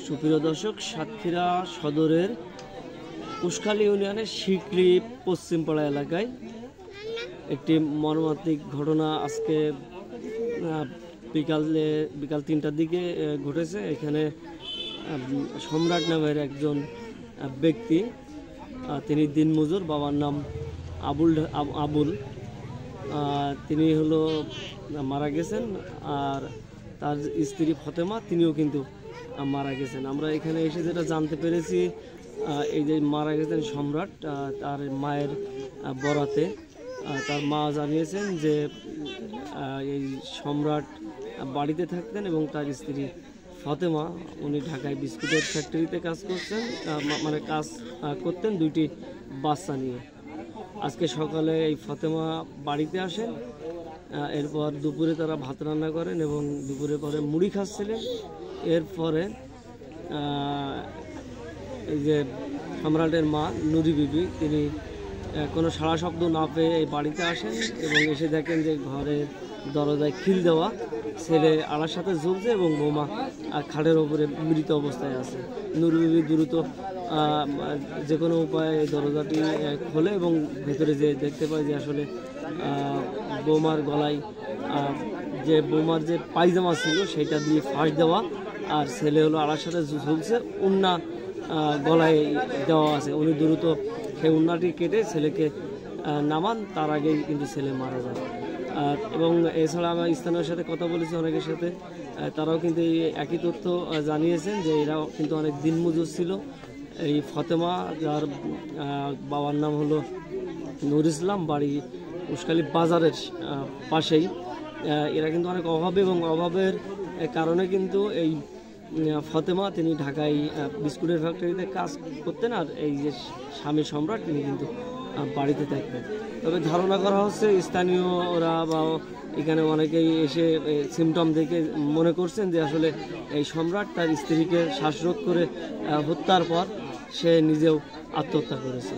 সুপ্রিয় দর্শক, সাতক্ষীরা সদরের কুশখালী ইউনিয়নের শিকলি পশ্চিমপাড়া এলাকায় একটি মর্মান্তিক ঘটনা আজকে বিকাল ৩টার দিকে ঘটেছে। এখানে সম্রাট নামের একজন ব্যক্তি, তিনি দিনমজুর, বাবার নাম আবুল, তিনি মারা গেছেন। আর তার স্ত্রী ফতেমা, তিনিও কিন্তু মারা গেছেন। আমরা এখানে এসে যেটা জানতে পেরেছি, এই যে মারা গেছেন সম্রাট, তার মায়ের বরাতে তার মা জানিয়েছেন যে এই সম্রাট বাড়িতে থাকতেন এবং তার স্ত্রী ফতেমা, উনি ঢাকায় বিস্কুটের ফ্যাক্টরিতে কাজ করতেন দুইটি বাচ্চা নিয়ে। আজকে সকালে এই ফতেমা বাড়িতে আসেন, এরপর দুপুরে তারা ভাত রান্না করেন এবং দুপুরে পরে মুড়ি খাচ্ছিলেন। এরপরে এই যে সম্রাটের মা নুরি বিবি, তিনি কোনো সাড়া শব্দ না পেয়ে এই বাড়িতে আসেন এবং এসে দেখেন যে ঘরের দরজায় খিল দেওয়া, ছেলে আড়ার সাথে ঝুলছে এবং বৌমা খাটের ওপরে মৃত অবস্থায় আছে। নুরি বিবি দ্রুত যে কোনো উপায়ে দরজাটি খোলে এবং ভেতরে যে দেখতে পায় যে আসলে বৌমার গলায় বৌমার যে পায়জামা ছিল সেটা দিয়ে ফাঁস দেওয়া, আর ছেলে আড়ার সাথে ঝুলছে, উন্না গলায় দেওয়া আছে। উনি দ্রুত সেই উন্নাটি কেটে ছেলেকে নামান, তার আগেই কিন্তু ছেলে মারা যায়। এবং এছাড়া আমরা স্থানীয় সাথে কথা বলেছি অনেকের সাথে, তারাও কিন্তু এই একই তথ্য জানিয়েছেন যে এরাও কিন্তু অনেক দিনমজুর ছিল। এই ফতেমা, যার বাবার নাম নূর ইসলাম, বাড়ি কুশখালী বাজারের পাশেই, এরা কিন্তু অনেক অভাবে এবং অভাবের কারণে কিন্তু এই ফতেমা, তিনি ঢাকায় বিস্কুটের ফ্যাক্টরিতে কাজ করতেন, আর এই যে স্বামী সম্রাট, তিনি কিন্তু বাড়িতে থাকতেন। তবে ধারণা করা হচ্ছে স্থানীয়রা বা এখানে অনেকেই এসে সিমটম দেখে মনে করছেন যে আসলে এই সম্রাট তার স্ত্রীকে শ্বাসরোধ করে হত্যার পর সে নিজেও আত্মহত্যা করেছে।